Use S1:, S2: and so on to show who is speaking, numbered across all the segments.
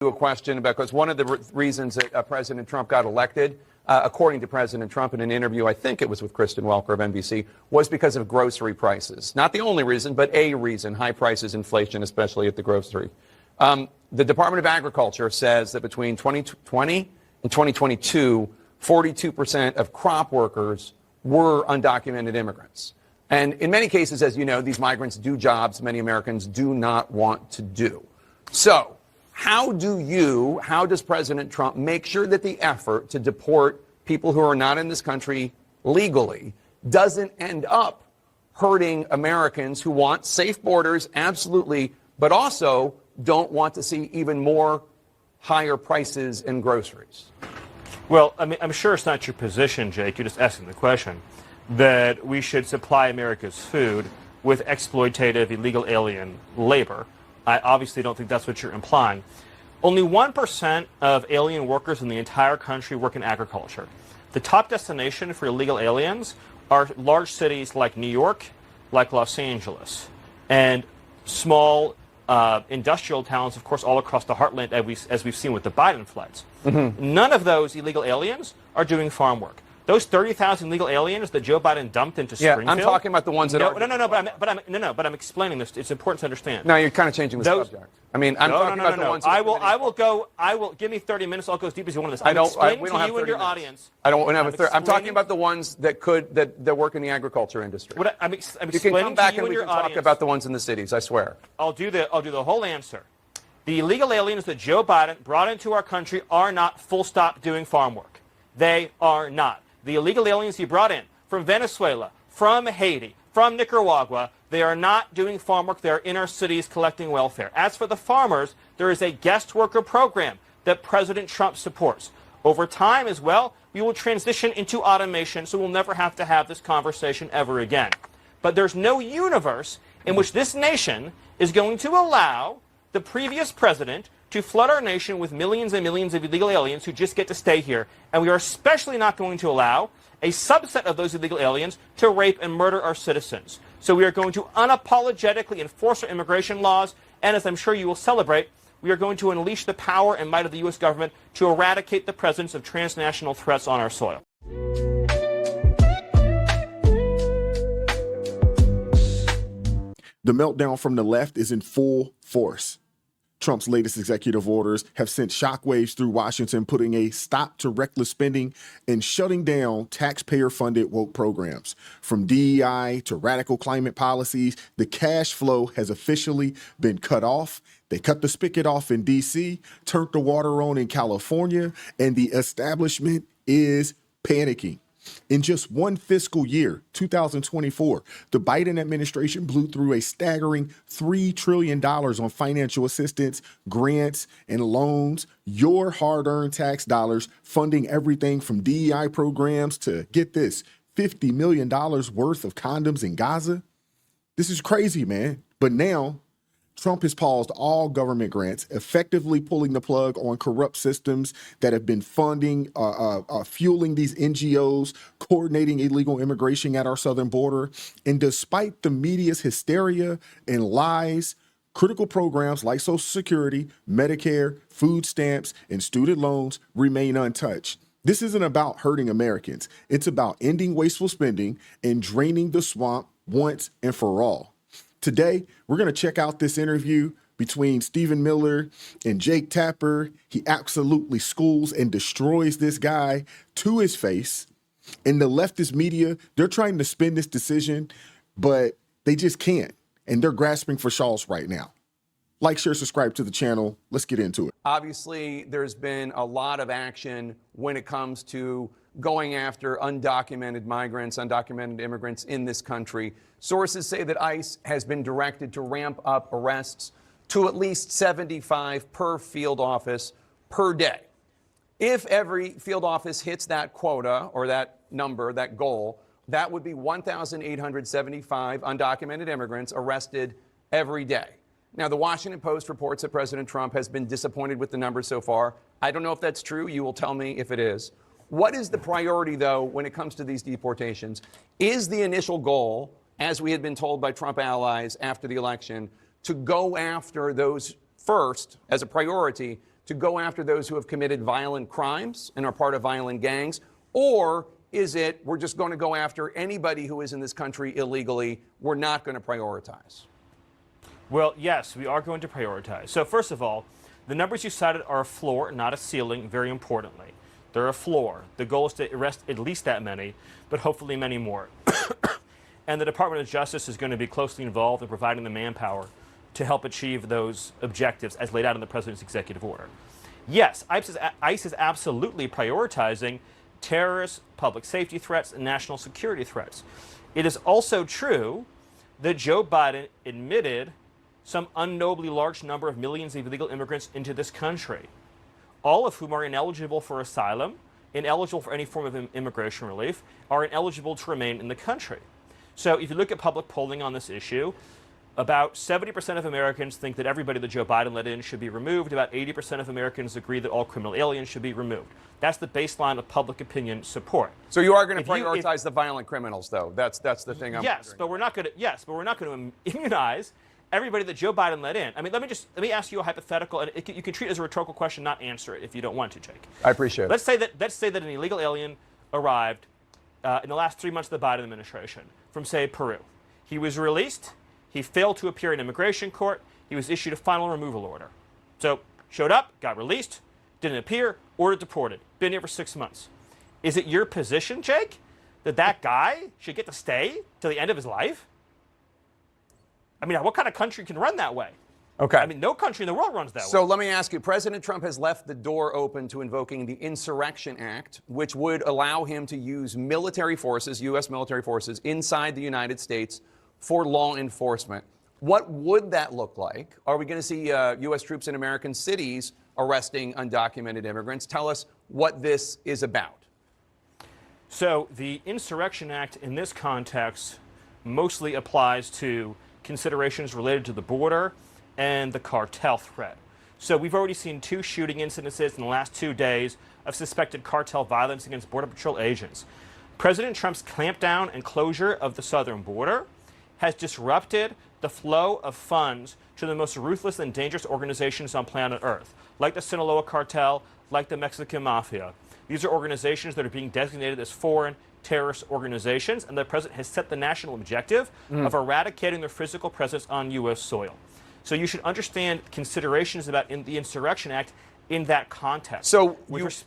S1: A question about, because one of the reasons that President Trump got elected, according to President Trump in an interview, I think it was with Kristen Welker of NBC, was because of grocery prices. Not the only reason, but a reason, high prices, inflation, especially at the grocery. The Department of Agriculture says that between 2020 and 2022, 42% of crop workers were undocumented immigrants. And in many cases, as you know, these migrants do jobs many Americans do not want to do. So, how does President Trump make sure that the effort to deport people who are not in this country legally doesn't end up hurting Americans who want safe borders, absolutely, but also don't want to see even more higher prices in groceries?
S2: Well, I mean, I'm sure it's not your position, Jake, you're just asking the question, that we should supply America's food with exploitative illegal alien labor. I obviously don't think that's what you're implying. Only 1% of alien workers in the entire country work in agriculture. The top destination for illegal aliens are large cities like New York, like Los Angeles, and small industrial towns, of course, all across the heartland, as we've seen with the Biden floods. Mm-hmm. None of those illegal aliens are doing farm work. Those 30,000 legal aliens that Joe Biden dumped into Springfield.
S1: I'm talking about the ones that are.
S2: But I'm explaining this. It's important to understand.
S1: No, you're kind of changing the subject. I mean, I'm talking about the ones.
S2: I will give me 30 minutes. I'll go as deep as you want on this.
S1: We don't have 30
S2: your
S1: minutes.
S2: Audience.
S1: I don't have a 30. I'm talking about the ones that work in the agriculture industry.
S2: I'm
S1: you can
S2: explaining
S1: come back
S2: to you
S1: and we
S2: your
S1: can talk
S2: audience.
S1: about the ones in the cities. I swear.
S2: I'll do the whole answer. The illegal aliens that Joe Biden brought into our country are not full stop doing farm work. They are not. The illegal aliens he brought in from Venezuela, from Haiti, from Nicaragua, they are not doing farm work. They are in our cities collecting welfare. As for the farmers, there is a guest worker program that President Trump supports. Over time as well, we will transition into automation, so we'll never have to have this conversation ever again. But there's no universe in which this nation is going to allow the previous president to flood our nation with millions and millions of illegal aliens who just get to stay here. And we are especially not going to allow a subset of those illegal aliens to rape and murder our citizens. So we are going to unapologetically enforce our immigration laws, and as I'm sure you will celebrate, we are going to unleash the power and might of the U.S. government to eradicate the presence of transnational threats on our soil.
S3: The meltdown from the left is in full force. Trump's latest executive orders have sent shockwaves through Washington, putting a stop to reckless spending and shutting down taxpayer-funded woke programs. From DEI to radical climate policies, the cash flow has officially been cut off. They cut the spigot off in D.C., turned the water on in California, and the establishment is panicking. In just one fiscal year, 2024, the Biden administration blew through a staggering $3 trillion on financial assistance, grants, and loans, your hard-earned tax dollars funding everything from DEI programs to, get this, $50 million worth of condoms in Gaza. This is crazy, man. But now, Trump has paused all government grants, effectively pulling the plug on corrupt systems that have been funding, fueling these NGOs, coordinating illegal immigration at our southern border. And despite the media's hysteria and lies, critical programs like Social Security, Medicare, food stamps, and student loans remain untouched. This isn't about hurting Americans. It's about ending wasteful spending and draining the swamp once and for all. Today, we're going to check out this interview between Stephen Miller and Jake Tapper. He absolutely schools and destroys this guy to his face. And the leftist media, they're trying to spin this decision, but they just can't. And they're grasping for straws right now. Like, share, subscribe to the channel. Let's get into it.
S1: Obviously, there's been a lot of action when it comes to going after undocumented migrants, undocumented immigrants in this country. Sources say that ICE has been directed to ramp up arrests to at least 75 per field office per day. If every field office hits that quota or that number, that goal, that would be 1,875 undocumented immigrants arrested every day. Now, the Washington Post reports that President Trump has been disappointed with the numbers so far. I don't know if that's true. You will tell me if it is. What is the priority, though, when it comes to these deportations? Is the initial goal, as we had been told by Trump allies after the election, to go after those first as a priority, to go after those who have committed violent crimes and are part of violent gangs? Or is it we're just going to go after anybody who is in this country illegally? We're not going to prioritize?
S2: Well, yes, we are going to prioritize. So first of all, the numbers you cited are a floor, not a ceiling, very importantly. They're a floor. The goal is to arrest at least that many, but hopefully many more. And the Department of Justice is going to be closely involved in providing the manpower to help achieve those objectives as laid out in the President's executive order. Yes, ICE is absolutely prioritizing terrorist, public safety threats, and national security threats. It is also true that Joe Biden admitted some unknowably large number of millions of illegal immigrants into this country, all of whom are ineligible for asylum, ineligible for any form of immigration relief, are ineligible to remain in the country. So if you look at public polling on this issue, about 70% of Americans think that everybody that Joe Biden let in should be removed. About 80% of Americans agree that all criminal aliens should be removed. That's the baseline of public opinion support.
S1: So you are going to prioritize the violent criminals, though. That's the thing I'm
S2: Yes,
S1: wondering.
S2: but we're not going to immunize everybody that Joe Biden let in. I mean, let me ask you a hypothetical, and you can treat it as a rhetorical question, not answer it if you don't want to, Jake.
S1: I appreciate it.
S2: Let's say that an illegal alien arrived in the last 3 months of the Biden administration from, say, Peru. He was released. He failed to appear in immigration court. He was issued a final removal order. So showed up, got released, didn't appear, ordered deported. Been here for 6 months. Is it your position, Jake, that guy should get to stay till the end of his life? I mean, what kind of country can run that way?
S1: Okay.
S2: I mean, no country in the world runs that way.
S1: So let me ask you, President Trump has left the door open to invoking the Insurrection Act, which would allow him to use military forces, U.S. military forces, inside the United States for law enforcement. What would that look like? Are we going to see U.S. troops in American cities arresting undocumented immigrants? Tell us what this is about.
S2: So the Insurrection Act in this context mostly applies to considerations related to the border and the cartel threat. So we've already seen 2 shooting incidences in the last 2 days of suspected cartel violence against Border Patrol agents. President Trump's clampdown and closure of the southern border has disrupted the flow of funds to the most ruthless and dangerous organizations on planet Earth, like the Sinaloa cartel, like the Mexican mafia. These are organizations that are being designated as foreign terrorist organizations, and the president has set the national objective of eradicating their physical presence on U.S. soil. So you should understand considerations about the Insurrection Act in that context.
S1: So
S2: with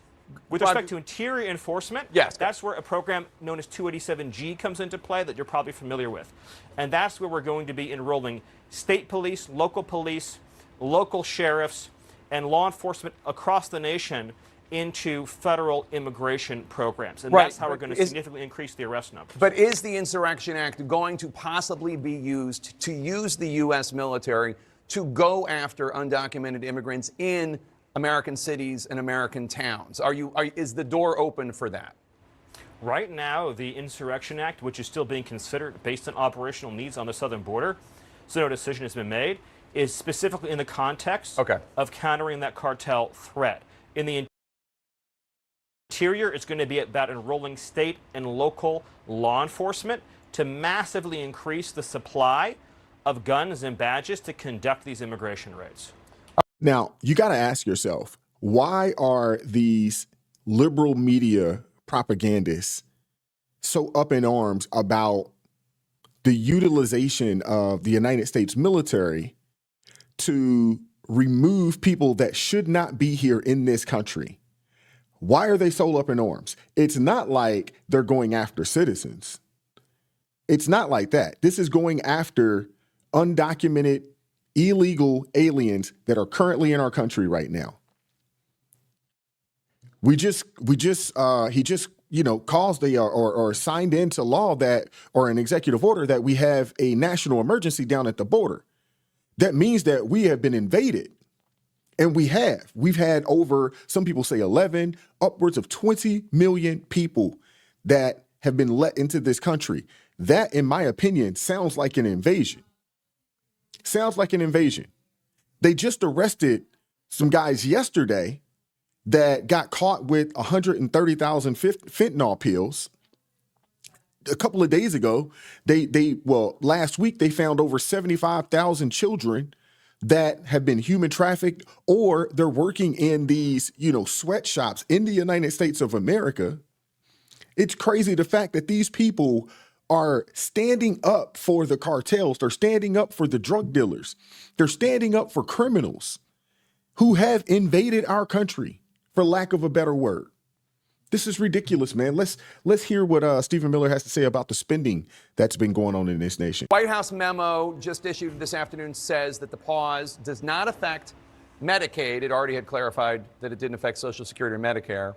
S2: respect to interior enforcement,
S1: yes,
S2: that's where a program known as 287G comes into play that you're probably familiar with. And that's where we're going to be enrolling state police, local sheriffs, and law enforcement across the nation into federal immigration programs. And that's how we're going to significantly increase the arrest numbers.
S1: But is the Insurrection Act going to possibly be used to use the U.S. military to go after undocumented immigrants in American cities and American towns? Is the door open for that?
S2: Right now, the Insurrection Act, which is still being considered based on operational needs on the southern border, so no decision has been made, is specifically in the context of countering that cartel threat. In the interior, it's going to be about enrolling state and local law enforcement to massively increase the supply of guns and badges to conduct these immigration raids.
S3: Now, you got to ask yourself, why are these liberal media propagandists so up in arms about the utilization of the United States military to remove people that should not be here in this country? Why are they so up in arms? It's not like they're going after citizens. It's not like that. This is going after undocumented illegal aliens that are currently in our country right now. He just caused or signed into law that, or an executive order that we have a national emergency down at the border. That means that we have been invaded. And we've had over, some people say 11, upwards of 20 million people that have been let into this country. That, in my opinion, sounds like an invasion. Sounds like an invasion. They just arrested some guys yesterday that got caught with 130,000 fentanyl pills. A couple of days ago, last week, they found over 75,000 children that have been human trafficked, or they're working in these, sweatshops in the United States of America. It's crazy the fact that these people are standing up for the cartels. They're standing up for the drug dealers. They're standing up for criminals who have invaded our country, for lack of a better word. This is ridiculous, man. Let's hear what Stephen Miller has to say about the spending that's been going on in this nation.
S1: White House memo just issued this afternoon says that the pause does not affect Medicaid. It already had clarified that it didn't affect Social Security or Medicare.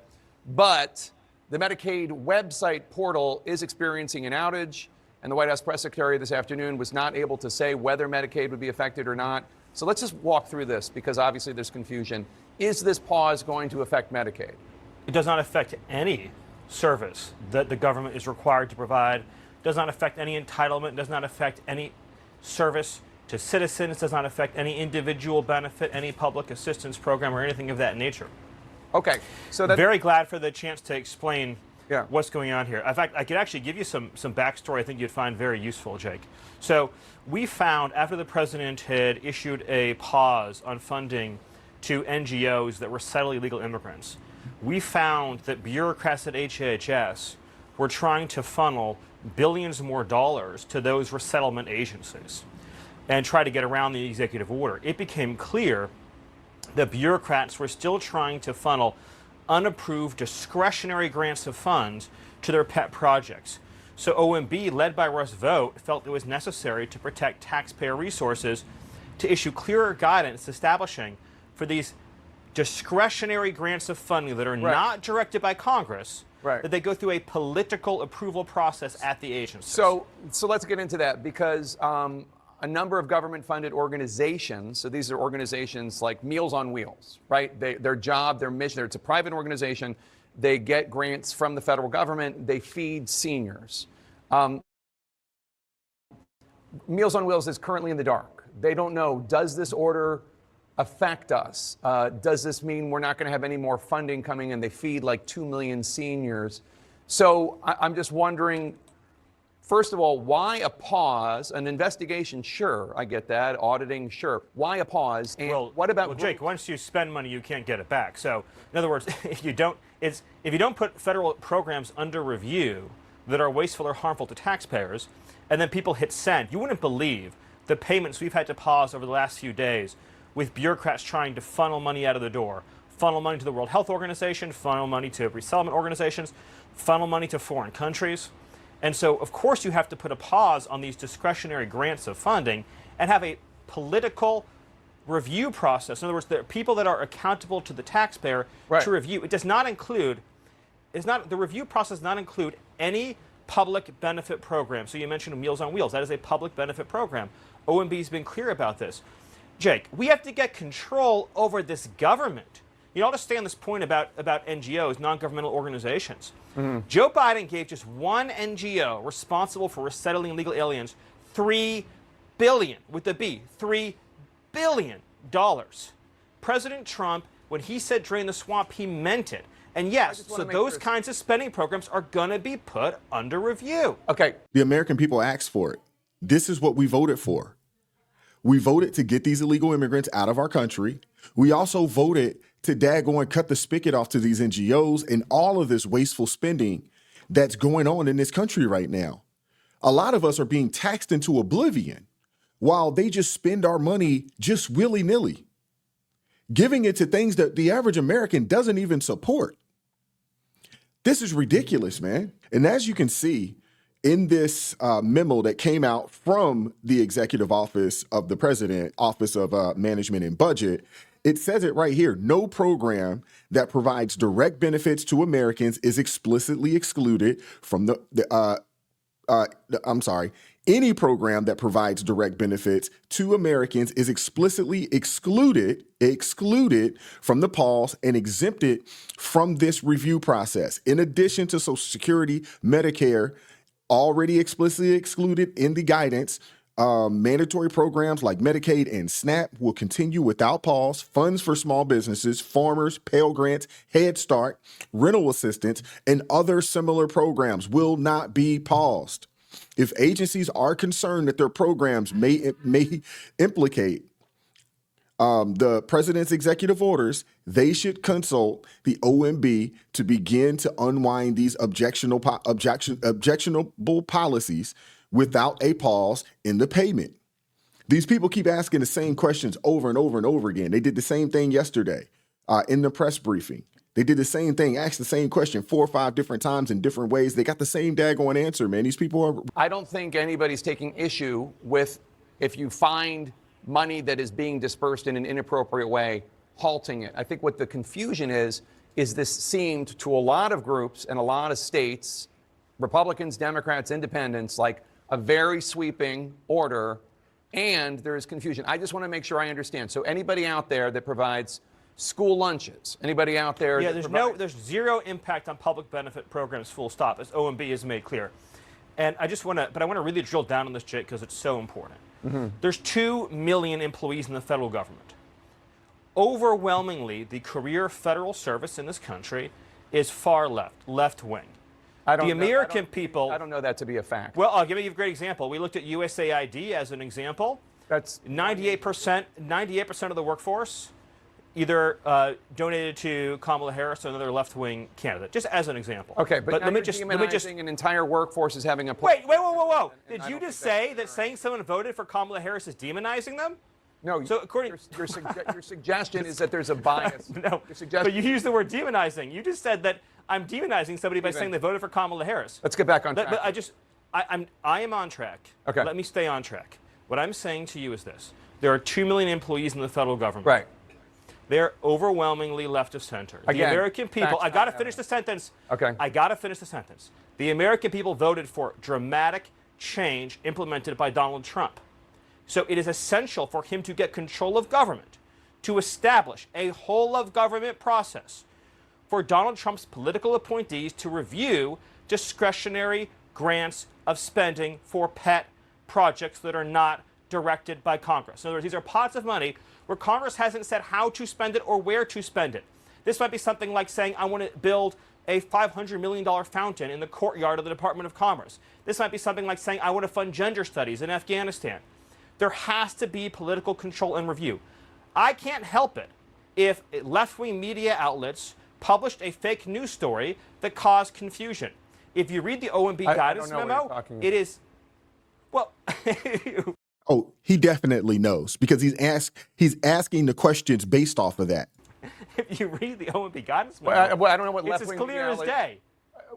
S1: But the Medicaid website portal is experiencing an outage, and the White House press secretary this afternoon was not able to say whether Medicaid would be affected or not. So let's just walk through this, because obviously there's confusion. Is this pause going to affect Medicaid?
S2: It does not affect any service that the government is required to provide. It does not affect any entitlement. It does not affect any service to citizens. It does not affect any individual benefit, any public assistance program, or anything of that nature.
S1: Okay, so that's
S2: very glad for the chance to explain
S1: Yeah.
S2: what's going on here. In fact, I could actually give you some backstory I think you'd find very useful, Jake. So we found, after the president had issued a pause on funding to NGOs that were settling illegal immigrants, we found that bureaucrats at HHS were trying to funnel billions more dollars to those resettlement agencies and try to get around the executive order. It became clear that bureaucrats were still trying to funnel unapproved discretionary grants of funds to their pet projects. So OMB, led by Russ Vought, felt it was necessary to protect taxpayer resources to issue clearer guidance establishing for these discretionary grants of funding that are not directed by Congress, that they go through a political approval process at the agency.
S1: So let's get into that, because a number of government-funded organizations, so these are organizations like Meals on Wheels, right? Their job, their mission, it's a private organization. They get grants from the federal government. They feed seniors. Meals on Wheels is currently in the dark. They don't know, does this order affect us? Does this mean we're not going to have any more funding coming in? They feed like 2 million seniors. So I'm just wondering, first of all, why a pause? An investigation, sure, I get that. Auditing, sure. Why a pause? And what about
S2: Jake? Once you spend money, you can't get it back. So, in other words, if you don't put federal programs under review that are wasteful or harmful to taxpayers, and then people hit send, you wouldn't believe the payments we've had to pause over the last few days with bureaucrats trying to funnel money out of the door, funnel money to the World Health Organization, funnel money to resettlement organizations, funnel money to foreign countries. And so, of course, you have to put a pause on these discretionary grants of funding and have a political review process. In other words, there are people that are accountable to the taxpayer to review. It does not include, the review process does not include any public benefit program. So you mentioned Meals on Wheels. That is a public benefit program. OMB has been clear about this. Jake, we have to get control over this government. You understand this point about NGOs, non-governmental organizations. Joe Biden gave just one NGO responsible for resettling illegal aliens $3 billion, with the B, $3 billion. President Trump, when he said drain the swamp, he meant it. And yes, so those kinds of spending programs are going to be put under review.
S1: Okay.
S3: The American people asked for it. This is what we voted for. We voted to get these illegal immigrants out of our country. We also voted to daggone cut the spigot off to these NGOs and all of this wasteful spending that's going on in this country right now. A lot of us are being taxed into oblivion while they just spend our money just willy-nilly, giving it to things that the average American doesn't even support. This is ridiculous, man. And as you can see, in this memo that came out from the executive office of the president, Office of Management and Budget, it says it right here. No program that provides direct benefits to Americans is explicitly excluded from any program that provides direct benefits to Americans is explicitly excluded from the pause and exempted from this review process. In addition to Social Security, Medicare, already explicitly excluded in the guidance, mandatory programs like Medicaid and SNAP will continue without pause. Funds for small businesses, farmers, Pell Grants, Head Start, rental assistance, and other similar programs will not be paused. If agencies are concerned that their programs may implicate The president's executive orders, they should consult the OMB to begin to unwind these objectionable policies without a pause in the payment. These people keep asking the same questions over and over and over again. They did the same thing yesterday in the press briefing. They did the same thing, asked the same question 4 or 5 different times in different ways. They got the same daggone answer, man. These people are...
S1: I don't think anybody's taking issue with if you find money that is being dispersed in an inappropriate way, halting it. I think what the confusion is this seemed to a lot of groups and a lot of states, Republicans, Democrats, Independents, like a very sweeping order, and there is confusion. I just want to make sure I understand. So anybody out there that provides school lunches, anybody out there?
S2: Yeah, there's zero impact on public benefit programs, full stop, as OMB has made clear. And I want to really drill down on this, Jake, because it's so important. Mm-hmm. There's 2 million employees in the federal government. Overwhelmingly, the career federal service in this country is far left wing. I don't
S1: know that to be a fact.
S2: Well, I'll give you a great example. We looked at USAID as an example.
S1: That's
S2: 98% of the workforce either donated to Kamala Harris or another left-wing candidate, just as an example.
S1: Okay, but let me just an entire workforce is having a...
S2: Whoa. Did you just say that saying someone voted for Kamala Harris is demonizing them?
S1: No, so according your suggestion is that there's a bias.
S2: No, but you used the word demonizing. You just said that I'm demonizing somebody by saying they voted for Kamala Harris.
S1: Let's get back on track.
S2: But I am on track.
S1: Okay.
S2: Let me stay on track. What I'm saying to you is this. There are 2 million employees in the federal government.
S1: Right.
S2: They're overwhelmingly left of center.
S1: Again,
S2: the American people, I got to finish the sentence.
S1: Okay.
S2: I got to finish the sentence. The American people voted for dramatic change implemented by Donald Trump. So it is essential for him to get control of government, to establish a whole of government process for Donald Trump's political appointees to review discretionary grants of spending for pet projects that are not directed by Congress. In other words, these are pots of money where Congress hasn't said how to spend it or where to spend it. This might be something like saying, I want to build a $500 million fountain in the courtyard of the Department of Commerce. This might be something like saying, I want to fund gender studies in Afghanistan. There has to be political control and review. I can't help it if left-wing media outlets published a fake news story that caused confusion. If you read the OMB guidance memo, it is, well...
S3: Oh, he definitely knows because he's asking the questions based off of that.
S2: If you read the OMB guidance memo,
S1: well, I don't know what
S2: it's as clear as day.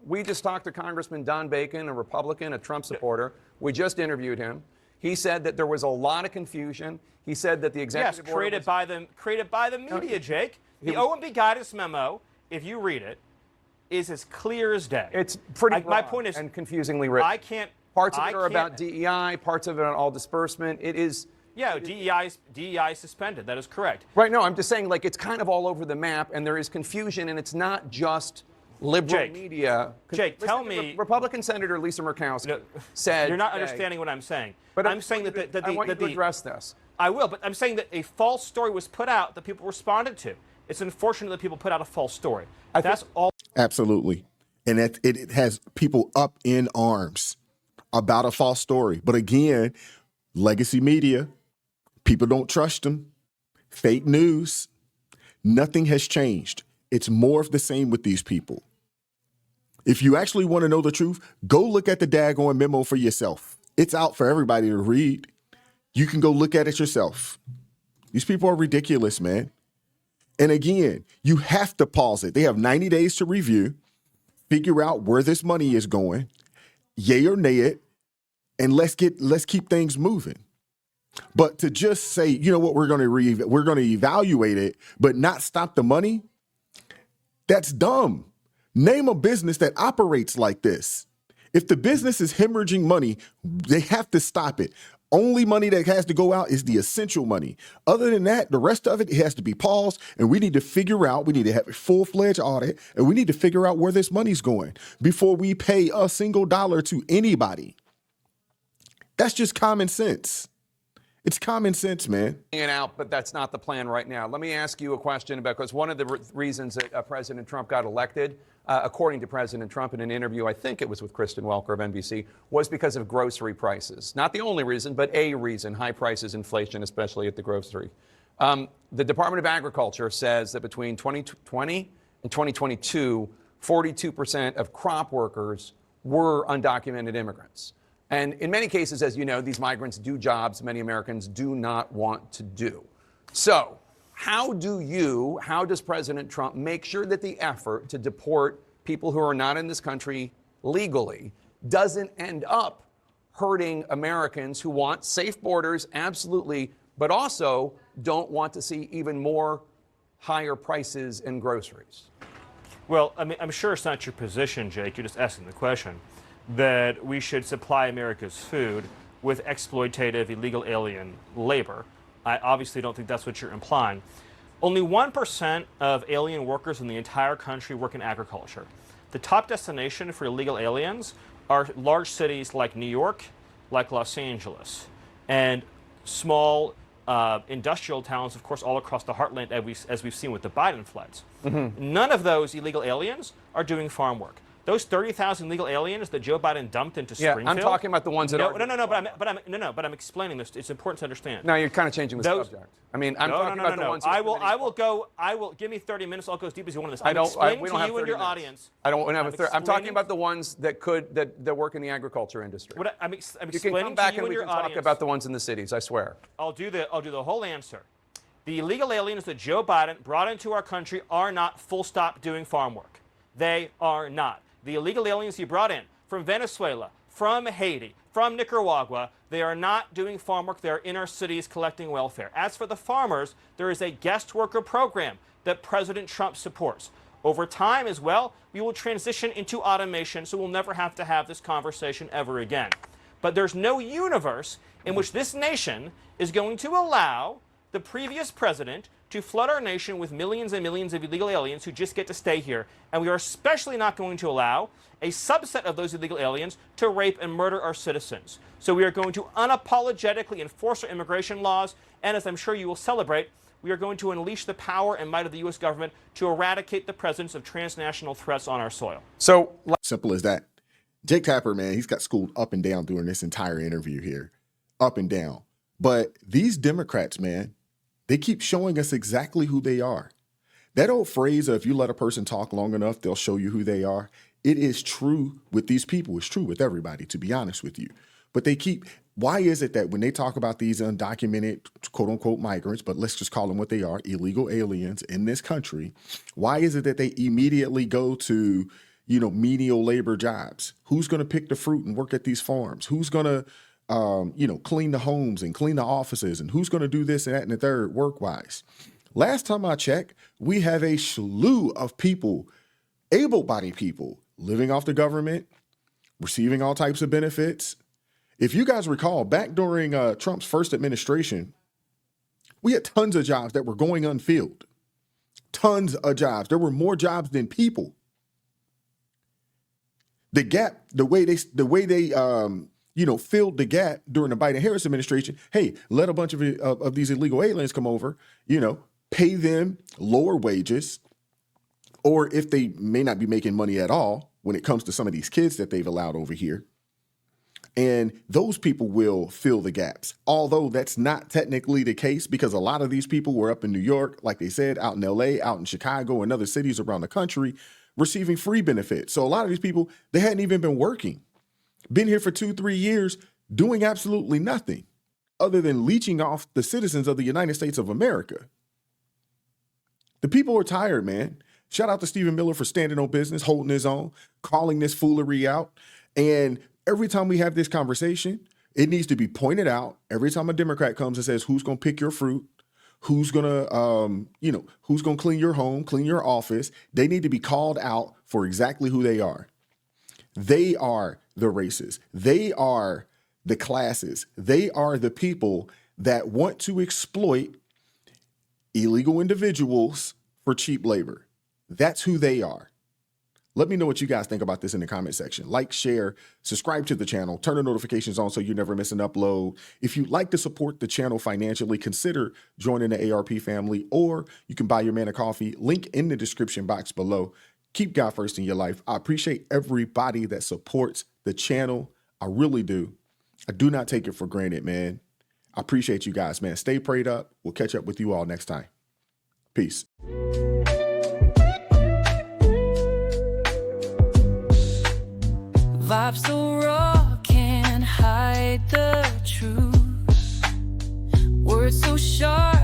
S1: We just talked to Congressman Don Bacon, a Republican, a Trump supporter. We just interviewed him. He said that there was a lot of confusion. He said that the executive order
S2: created by the media, Jake. The OMB guidance memo, if you read it, is as clear as day.
S1: It's pretty broad
S2: my point is,
S1: and confusingly written. Parts of it are about DEI, parts of it on all disbursement. It is...
S2: Yeah, DEI is suspended. That is correct.
S1: Right, no, I'm just saying, like, it's kind of all over the map, and there is confusion, and it's not just liberal media.
S2: Jake, tell me...
S1: Republican Senator Lisa Murkowski said...
S2: You're not understanding what I'm saying.
S1: But
S2: I'm saying that
S1: I want you to address this.
S2: I will, but I'm saying that a false story was put out that people responded to. It's unfortunate that people put out a false story. That's all.
S3: Absolutely. And it has people up in arms about a false story. But again, legacy media, people don't trust them. Fake news. Nothing has changed. It's more of the same with these people. If you actually want to know the truth, go look at the daggone memo for yourself. It's out for everybody to read. You can go look at it yourself. These people are ridiculous, man. And again, you have to pause it. They have 90 days to review, figure out where this money is going, yay or nay it, and let's keep things moving. But to just say, you know what, we're going to evaluate it, but not stop the money, that's dumb. Name a business that operates like this. If the business is hemorrhaging money, they have to stop it. Only money that has to go out is the essential money. Other than that, the rest of it has to be paused, and we need to figure out, we need to have a full-fledged audit, and we need to figure out where this money's going before we pay a single dollar to anybody. That's just common sense. It's common sense, man.
S1: But that's not the plan right now. Let me ask you a question because one of the reasons that President Trump got elected, according to President Trump in an interview, I think it was with Kristen Welker of NBC, was because of grocery prices. Not the only reason, but a reason, high prices, inflation, especially at the grocery The Department of Agriculture says that between 2020 and 2022, 42% of crop workers were undocumented immigrants. And in many cases, as you know, these migrants do jobs many Americans do not want to do. So how does President Trump make sure that the effort to deport people who are not in this country legally doesn't end up hurting Americans who want safe borders, absolutely, but also don't want to see even more higher prices in groceries?
S2: Well, I mean, I'm sure it's not your position, Jake, you're just asking the question, that we should supply America's food with exploitative illegal alien labor. I obviously don't think that's what you're implying. Only 1% of alien workers in the entire country work in agriculture. The top destination for illegal aliens are large cities like New York, like Los Angeles, and small industrial towns, of course, all across the heartland, as we've seen with the Biden floods. None of those illegal aliens are doing farm work. Those 30,000 illegal aliens that Joe Biden dumped into Springfield.
S1: I'm talking about the ones that are.
S2: But I'm explaining this. It's important to understand.
S1: No, you're kind of changing the subject. I mean, I'm talking about the ones.
S2: I will give me 30 minutes. I'll go as deep as you want on this.
S1: We don't have 30
S2: your audience.
S1: I don't have a 30. I'm talking about the ones that work in the agriculture industry.
S2: I'm
S1: You can
S2: explaining
S1: come back
S2: to you
S1: and we
S2: your
S1: can talk
S2: audience.
S1: about the ones in the cities. I swear.
S2: I'll do the whole answer. The illegal aliens that Joe Biden brought into our country are not full stop doing farm work. They are not. The illegal aliens he brought in from Venezuela, from Haiti, from Nicaragua, they are not doing farm work. They are in our cities collecting welfare. As for the farmers, there is a guest worker program that President Trump supports. Over time as well, we will transition into automation, so we'll never have to have this conversation ever again. But there's no universe in which this nation is going to allow the previous president to flood our nation with millions and millions of illegal aliens who just get to stay here. And we are especially not going to allow a subset of those illegal aliens to rape and murder our citizens. So we are going to unapologetically enforce our immigration laws. And as I'm sure you will celebrate, we are going to unleash the power and might of the U.S. government to eradicate the presence of transnational threats on our soil.
S3: So simple as that. Jake Tapper, man, he's got schooled up and down during this entire interview here. Up and down. But these Democrats, man, they keep showing us exactly who they are. That old phrase of if you let a person talk long enough, they'll show you who they are. It is true with these people. It's true with everybody, to be honest with you. But why is it that when they talk about these undocumented, quote unquote, migrants, but let's just call them what they are, illegal aliens in this country, why is it that they immediately go to, menial labor jobs? Who's going to pick the fruit and work at these farms? Who's going to clean the homes and clean the offices, and who's going to do this and that and the third work-wise? Last time I checked, we have a slew of people, able-bodied people, living off the government, receiving all types of benefits. If you guys recall, back during Trump's first administration, we had tons of jobs that were going unfilled. Tons of jobs. There were more jobs than people. The gap, the way they filled the gap during the Biden-Harris administration. Hey, let a bunch of these illegal aliens come over, pay them lower wages, or if they may not be making money at all when it comes to some of these kids that they've allowed over here. And those people will fill the gaps. Although that's not technically the case, because a lot of these people were up in New York, like they said, out in LA, out in Chicago, and other cities around the country, receiving free benefits. So a lot of these people, they hadn't even been working. Been here for 2-3 years, doing absolutely nothing other than leeching off the citizens of the United States of America. The people are tired, man. Shout out to Stephen Miller for standing on business, holding his own, calling this foolery out. And every time we have this conversation, it needs to be pointed out. Every time a Democrat comes and says, who's going to pick your fruit? Who's going to clean your home, clean your office? They need to be called out for exactly who they are. They are the races. They are the classes. They are the people that want to exploit illegal individuals for cheap labor. That's who they are. Let me know what you guys think about this in the comment section. Like, share, subscribe to the channel, turn the notifications on so you never miss an upload. If you'd like to support the channel financially, consider joining the ARP family, or you can buy your man a coffee. Link in the description box below. Keep God first in your life. I appreciate everybody that supports the channel. I really do. I do not take it for granted, man. I appreciate you guys, man. Stay prayed up. We'll catch up with you all next time. Peace.
S4: Vibes so raw, can't hide the truth. Words so sharp.